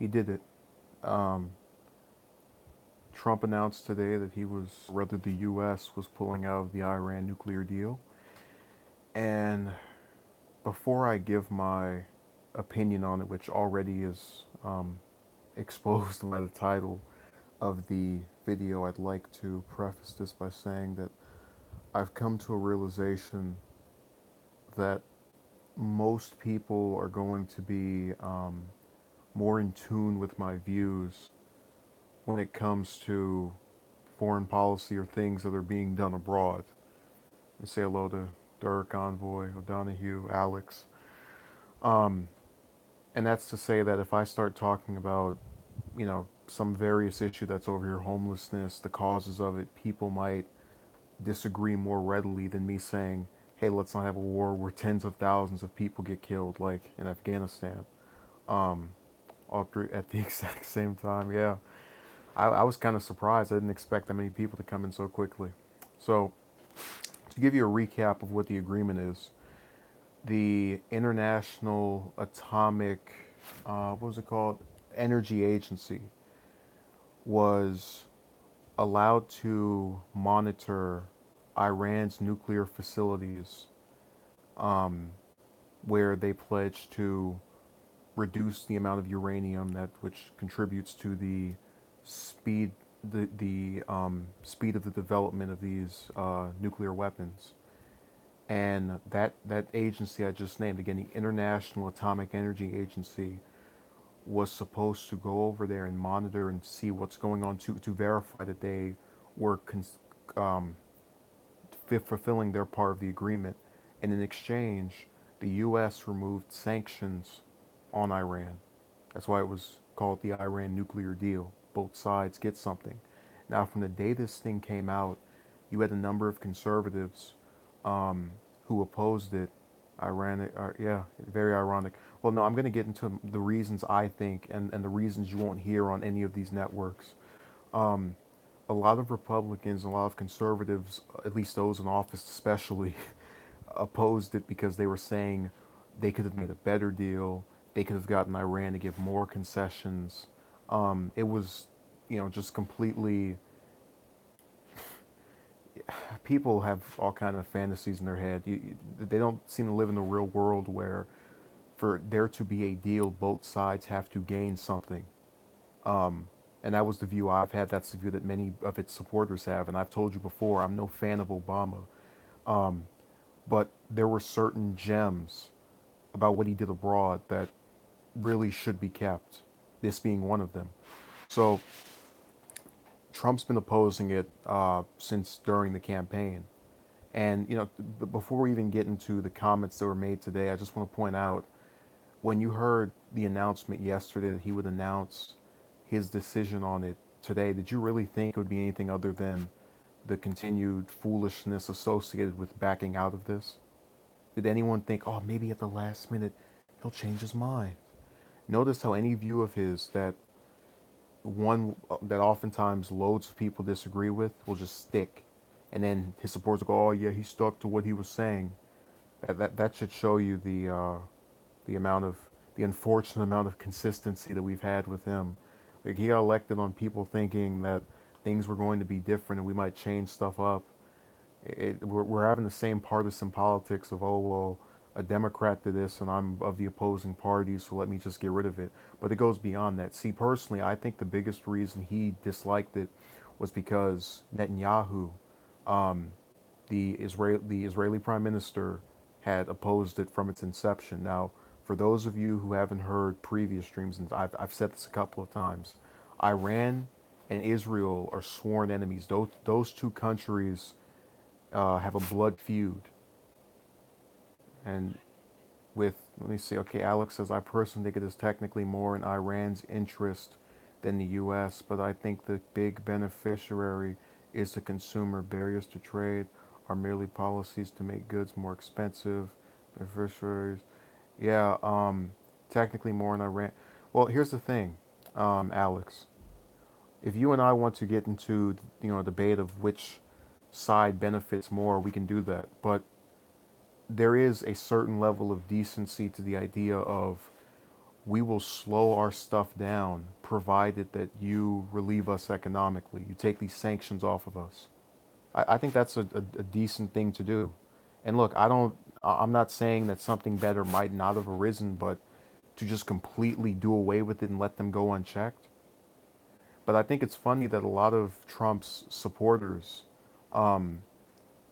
he did it. Um, Trump announced today that rather the U.S. was pulling out of the Iran nuclear deal. And before I give my opinion on it, which already is exposed by the title of the video, I'd like to preface this by saying that I've come to a realization that most people are going to be more in tune with my views when it comes to foreign policy or things that are being done abroad. I say hello to Dirk, Envoy, O'Donohue, Alex. Um, and that's to say that if I start talking about, some various issue that's over here, homelessness, the causes of it, people might disagree more readily than me saying, hey, let's not have a war where tens of thousands of people get killed, like in Afghanistan, um, at the exact same time. Yeah. I was kind of surprised. I didn't expect that many people to come in so quickly. So, to give you a recap of what the agreement is, the International Atomic, what was it called? Energy Agency was allowed to monitor Iran's nuclear facilities, um, where they pledged to reduce the amount of uranium which contributes to speed the speed of the development of these nuclear weapons. And that agency I just named, again, the International Atomic Energy Agency, was supposed to go over there and monitor and see what's going on to verify that they were um, fulfilling their part of the agreement. And in exchange, the U.S. removed sanctions on Iran. That's why it was called the Iran nuclear deal. Both sides get something. Now, from the day this thing came out, you had a number of conservatives um, who opposed it. Ironic, yeah, very ironic. Well, no, I'm going to get into the reasons I think, and the reasons you won't hear on any of these networks. Um, a lot of Republicans, a lot of conservatives, at least those in office especially, opposed it because they were saying they could have made a better deal. They could have gotten Iran to give more concessions. It was, just completely. People have all kind of fantasies in their head. They don't seem to live in the real world where, for there to be a deal, both sides have to gain something. Um, and that was the view I've had. That's the view that many of its supporters have. And I've told you before, I'm no fan of Obama. Um, but there were certain gems about what he did abroad that really should be kept, this being one of them. So Trump's been opposing it since during the campaign. And, before we even get into the comments that were made today, I just want to point out, when you heard the announcement yesterday that he would announce his decision on it today, did you really think it would be anything other than the continued foolishness associated with backing out of this? Did anyone think, oh, maybe at the last minute he'll change his mind? Notice how any view of his that oftentimes loads of people disagree with will just stick, and then his supporters go, "Oh yeah, he stuck to what he was saying." That should show you the amount of the unfortunate amount of consistency that we've had with him. Like, he got elected on people thinking that things were going to be different and we might change stuff up. We're having the same partisan politics of, oh well, a Democrat did this and I'm of the opposing party, so let me just get rid of it. But it goes beyond that. See, personally, I think the biggest reason he disliked it was because Netanyahu, um, the Israeli Prime Minister, had opposed it from its inception. Now, for those of you who haven't heard previous streams, and I've said this a couple of times, Iran and Israel are sworn enemies. Those two countries have a blood feud. And let me see, okay, Alex says, I personally think it is technically more in Iran's interest than the U.S., but I think the big beneficiary is the consumer. Barriers to trade are merely policies to make goods more expensive. Beneficiaries, yeah, technically more in Iran. Well, here's the thing, Alex. If you and I want to get into, a debate of which side benefits more, we can do that. But there is a certain level of decency to the idea of we will slow our stuff down provided that you relieve us economically. You take these sanctions off of us. I think that's a decent thing to do. And look, I'm not saying that something better might not have arisen, but to just completely do away with it and let them go unchecked. But I think it's funny that a lot of Trump's supporters um,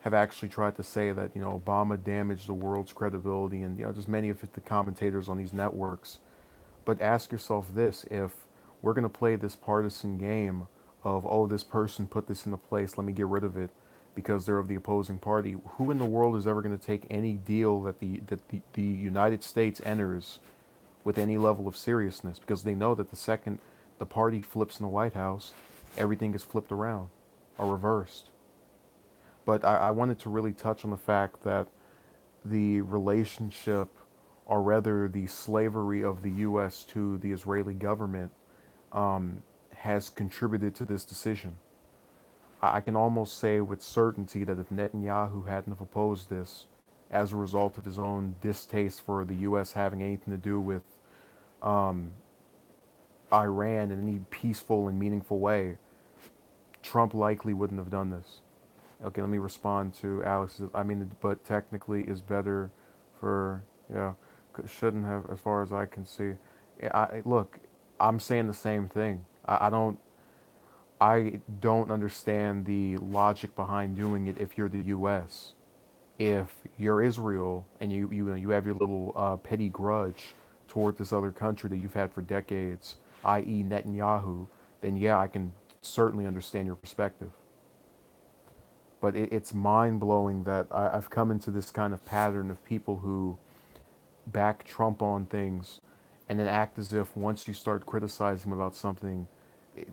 have actually tried to say that, Obama damaged the world's credibility, and just many of the commentators on these networks. But ask yourself this: if we're going to play this partisan game of, oh, this person put this into place, let me get rid of it because they're of the opposing party, who in the world is ever going to take any deal that the United States enters with any level of seriousness? Because they know that the second the party flips in the White House, everything is flipped around or reversed. But I wanted to really touch on the fact that the relationship, or rather the slavery of the U.S. to the Israeli government, has contributed to this decision. I can almost say with certainty that if Netanyahu hadn't have opposed this as a result of his own distaste for the U.S. having anything to do with um, Iran in any peaceful and meaningful way, Trump likely wouldn't have done this. Okay, let me respond to Alex. I mean, but technically is better for, yeah, shouldn't have, as far as I can see. Yeah, look, I'm saying the same thing. I don't understand the logic behind doing it if you're the U.S. If you're Israel and you have your little petty grudge toward this other country that you've had for decades, i.e. Netanyahu, then yeah, I can certainly understand your perspective. But it's mind blowing that I've come into this kind of pattern of people who back Trump on things and then act as if once you start criticizing him about something,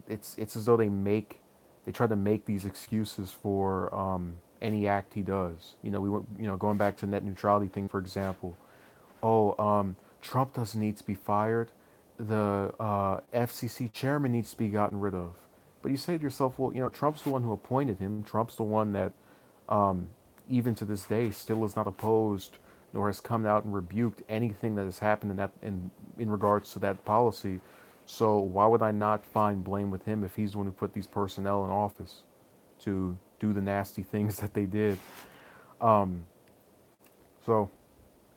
it's as though they try to make these excuses for any act he does. We went, going back to net neutrality thing, for example. Oh, Trump doesn't need to be fired. The FCC chairman needs to be gotten rid of. But you say to yourself, well, Trump's the one who appointed him. Trump's the one that, um, even to this day, still is not opposed nor has come out and rebuked anything that has happened in regards to that policy. So why would I not find blame with him if he's the one who put these personnel in office to do the nasty things that they did? Um, so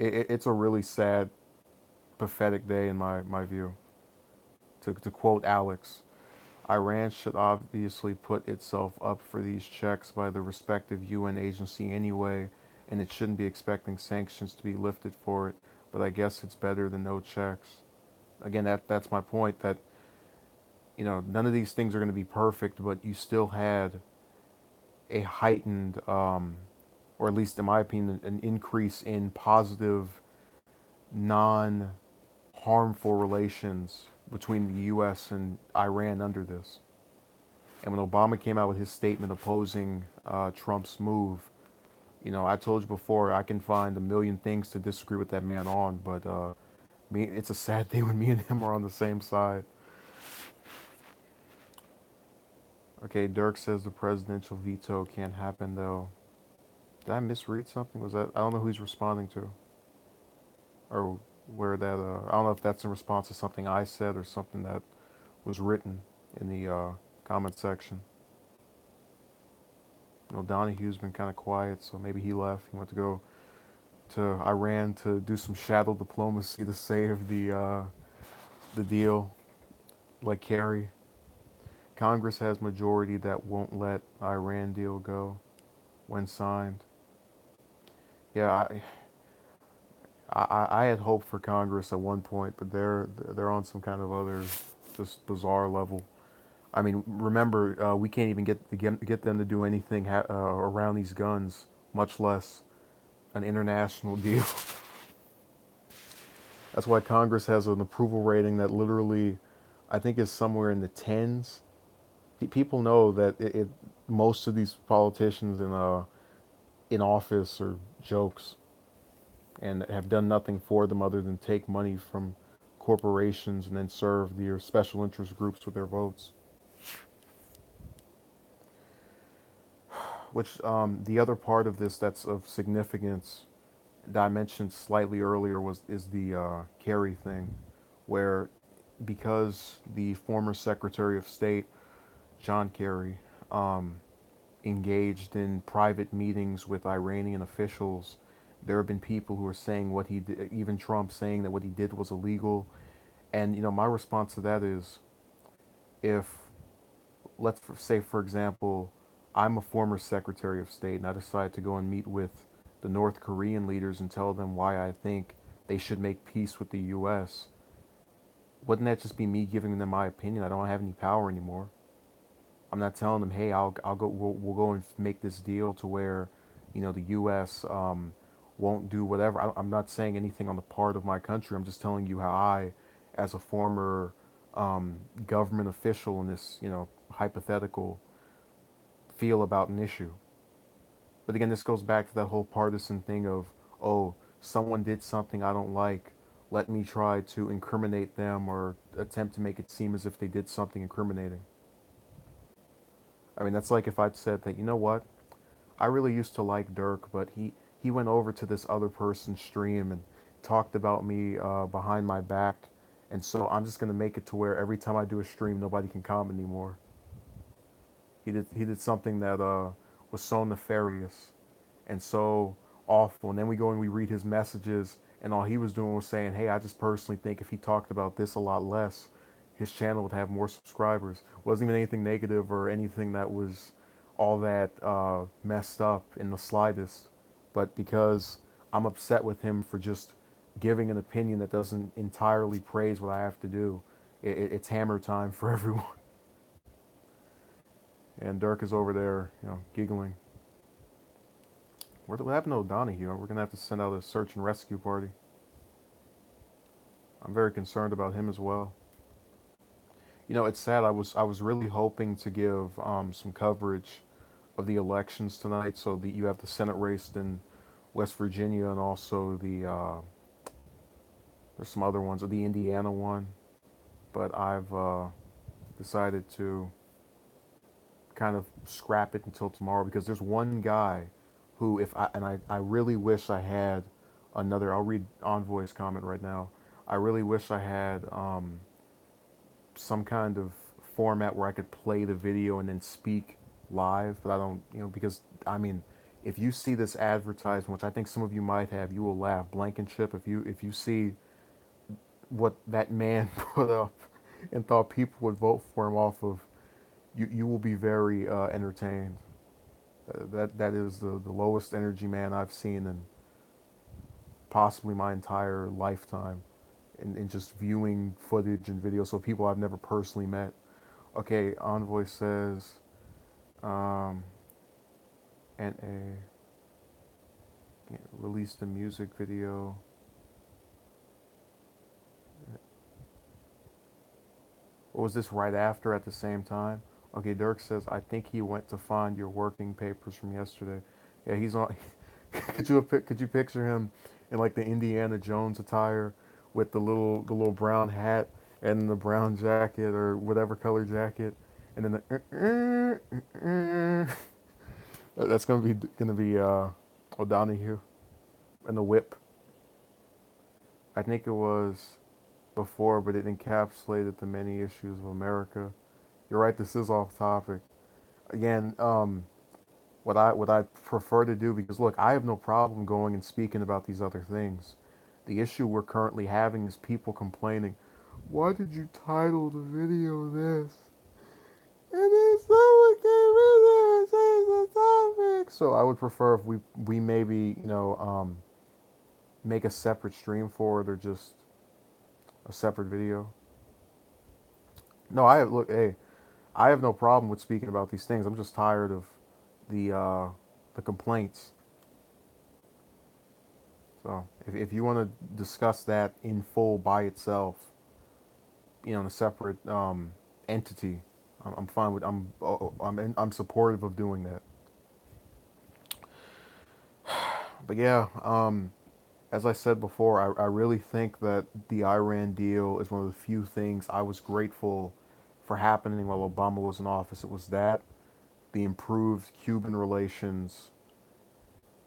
it's a really sad, pathetic day in my view. To quote Alex, Iran should obviously put itself up for these checks by the respective UN agency anyway, and it shouldn't be expecting sanctions to be lifted for it, but I guess it's better than no checks. Again, that's my point, that none of these things are going to be perfect, but you still had a heightened, or at least in my opinion, an increase in positive, non harmful relations between the US and Iran under this. And when Obama came out with his statement opposing Trump's move, I told you before, I can find a million things to disagree with that man on, but it's a sad thing when me and him are on the same side. Okay, Dirk says the presidential veto can't happen though. Did I misread something? Was that, I don't know who he's responding to, or where that. I don't know if that's in response to something I said or something that was written in the comment section. Donahue's been kind of quiet, so maybe he left. He went to go to Iran to do some shadow diplomacy to save the deal, like Kerry. Congress has majority that won't let Iran deal go when signed. Yeah, I had hope for Congress at one point, but they're on some kind of other just bizarre level. I mean, remember, we can't even get them to do anything around these guns, much less an international deal. That's why Congress has an approval rating that literally, I think, is somewhere in the tens. People know that most of these politicians in office are jokes and have done nothing for them other than take money from corporations and then serve their special interest groups with their votes. Which the other part of this that's of significance that I mentioned slightly earlier is the Kerry thing, where because the former Secretary of State John Kerry um, engaged in private meetings with Iranian officials, there have been people who are saying what he did, even Trump saying that what he did was illegal. And my response to that is, if let's say, for example, I'm a former Secretary of State and I decide to go and meet with the North Korean leaders and tell them why I think they should make peace with the U.S., wouldn't that just be me giving them my opinion? I don't have any power anymore. I'm not telling them, hey, I'll go, we'll go and make this deal to where, the U.S. Won't do whatever. I'm not saying anything on the part of my country. I'm just telling you how I, as a former government official in this, hypothetical, feel about an issue. But again, this goes back to that whole partisan thing of, oh, someone did something I don't like. Let me try to incriminate them or attempt to make it seem as if they did something incriminating. I mean, that's like if I'd said that, I really used to like Dirk, but he went over to this other person's stream and talked about me behind my back, and so I'm just gonna make it to where every time I do a stream, nobody can comment anymore. He did something that was so nefarious and so awful, and then we go and we read his messages, and all he was doing was saying, "Hey, I just personally think if he talked about this a lot less, his channel would have more subscribers." Wasn't even anything negative or anything that was all that messed up in the slightest, but because I'm upset with him for just giving an opinion that doesn't entirely praise what I have to do, it's hammer time for everyone. And Dirk is over there, giggling. What happened to O'Donohue? We're gonna have to send out a search and rescue party. I'm very concerned about him as well. It's sad. I was really hoping to give some coverage of the elections tonight. So you have the Senate race in West Virginia, and also there's some other ones, the Indiana one. But I've decided to kind of scrap it until tomorrow because there's one guy who, if I really wish I had another. I'll read Envoy's comment right now. I really wish I had some kind of format where I could play the video and then speak live, but I don't, because I mean, if you see this advertisement, which I think some of you might have, you will laugh. Blankenship, if you see what that man put up and thought people would vote for him off of, you will be very entertained. That is the lowest energy man I've seen in possibly my entire lifetime, in just viewing footage and videos. So people I've never personally met. Okay, Envoy says, um, and released a music video. Or was this right after at the same time? Okay, Dirk says, I think he went to find your working papers from yesterday. Yeah, he's on. Could you picture him in like the Indiana Jones attire with the little brown hat and the brown jacket or whatever color jacket, and then the that's gonna be O'Donohue and the whip. I think it was before, but it encapsulated the many issues of America. You're right. This is off topic. Again, what I prefer to do, because look, I have no problem going and speaking about these other things. The issue we're currently having is people complaining, why did you title the video this? And then someone came in there and changed the topic. So I would prefer if we maybe make a separate stream for it, or just a separate video. No, hey, I have no problem with speaking about these things. I'm just tired of the uh, the complaints. So if you want to discuss that in full by itself, in a separate entity, I'm fine with. I'm supportive of doing that. But yeah, as I said before, I really think that the Iran deal is one of the few things I was grateful for happening while Obama was in office. It was that, the improved Cuban relations,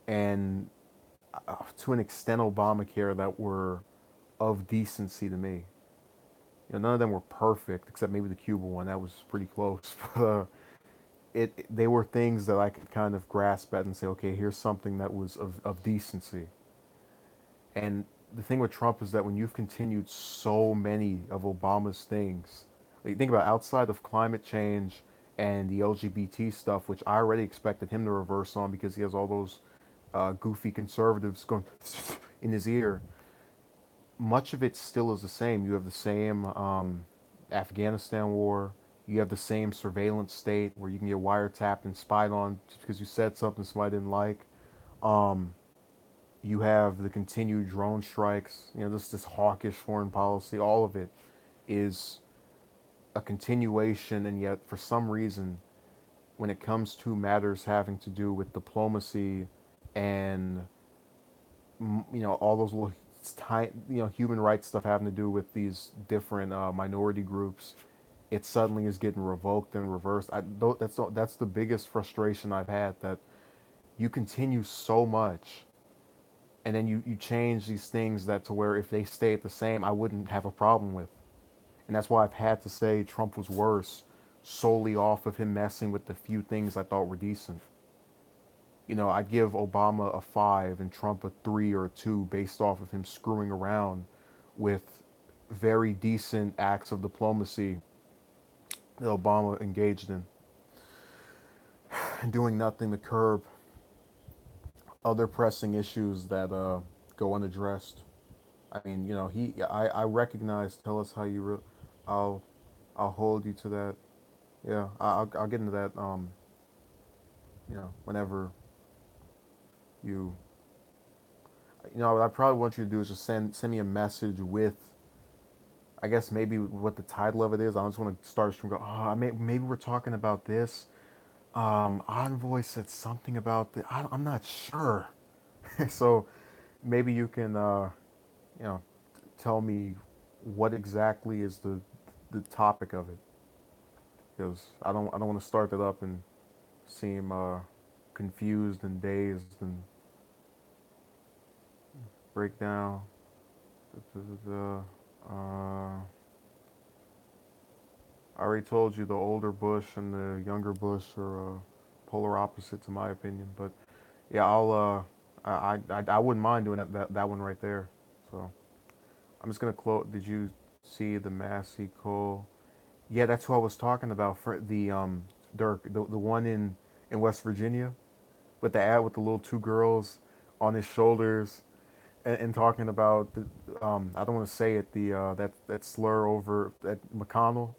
and to an extent Obamacare, that were of decency to me. None of them were perfect, except maybe the Cuba one. That was pretty close. They were things that I could kind of grasp at and say, okay, here's something that was of decency. And the thing with Trump is that when you've continued so many of Obama's things, like, think about outside of climate change and the LGBT stuff, which I already expected him to reverse on because he has all those goofy conservatives going in his ear. Much of it still is the same. You have the same Afghanistan war. You have the same surveillance state where you can get wiretapped and spied on just because you said something somebody didn't like. Um, you have the continued drone strikes. This hawkish foreign policy. All of it is a continuation, and yet for some reason, when it comes to matters having to do with diplomacy and all those little human rights stuff having to do with these different minority groups, it suddenly is getting revoked and reversed. That's the biggest frustration I've had, that you continue so much and then you change these things that to where if they stayed the same, I wouldn't have a problem with. And that's why I've had to say Trump was worse solely off of him messing with the few things I thought were decent. I'd give Obama a 5 and Trump a 3 or a 2 based off of him screwing around with very decent acts of diplomacy that Obama engaged in and doing nothing to curb other pressing issues that go unaddressed. I mean, I recognize. Tell us how you. I'll, I'll hold you to that. Yeah, I'll get into that. Whenever you, what I probably want you to do is just send me a message with, I guess maybe what the title of it is. I just want to start from go. Oh, maybe we're talking about this. Envoy said something about the. I'm not sure. So maybe you can, you know, tell me what exactly is the topic of it, because I don't want to start that up and seem confused and dazed and break down. I already told you the older Bush and the younger Bush are polar opposites in my opinion. But yeah, I wouldn't mind doing that one right there. So I'm just gonna close. Did you see the Massey Cole? Yeah, that's who I was talking about for the Dirk, the one in West Virginia with the ad with the little two girls on his shoulders, and talking about the I don't want to say it, the that slur over at McConnell.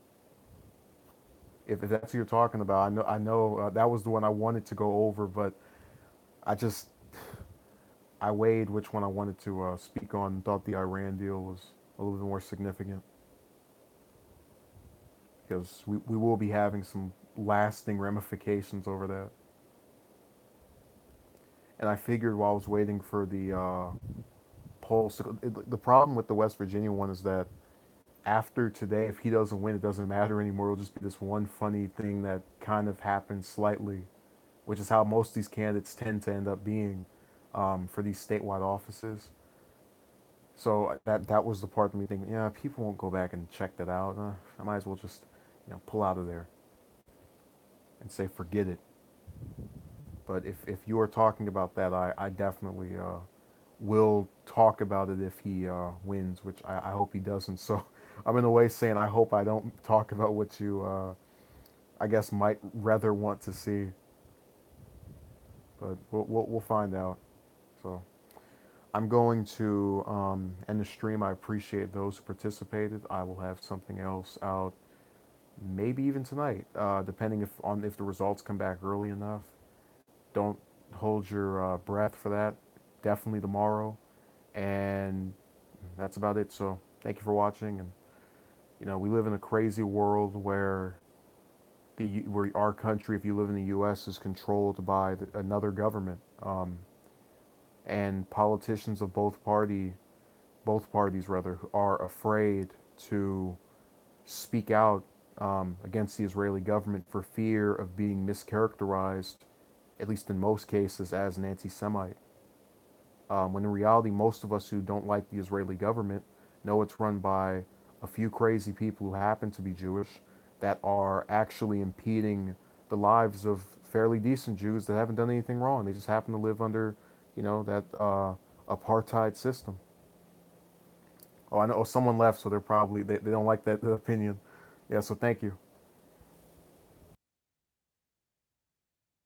If that's what you're talking about, I know that was the one I wanted to go over, but I just I weighed which one I wanted to speak on and thought the Iran deal was a little bit more significant, because we will be having some lasting ramifications over that. And I figured while I was waiting for the polls, the problem with the West Virginia one is that after today, if he doesn't win, it doesn't matter anymore. It'll just be this one funny thing that kind of happens slightly, which is how most of these candidates tend to end up being for these statewide offices. So that was the part of me thinking, yeah, people won't go back and check that out. I might as well just pull out of there and say forget it. But if you are talking about that, I definitely will talk about it if he wins, which I hope he doesn't. So I'm in a way saying I hope I don't talk about what you I guess might rather want to see, but we'll find out. So I'm going to end the stream. I appreciate those who participated. I will have something else out maybe even tonight, depending if the results come back early enough. Don't hold your breath for that. Definitely tomorrow, and that's about it. So thank you for watching, and we live in a crazy world where our country, if you live in the U.S., is controlled by another government, and politicians of both parties rather, are afraid to speak out against the Israeli government for fear of being mischaracterized, at least in most cases, as an anti-Semite. When in reality, most of us who don't like the Israeli government know it's run by a few crazy people who happen to be Jewish that are actually impeding the lives of fairly decent Jews that haven't done anything wrong. They just happen to live under, that apartheid system. Oh, I know. Oh, someone left, so they don't like that opinion. Yeah. So thank you.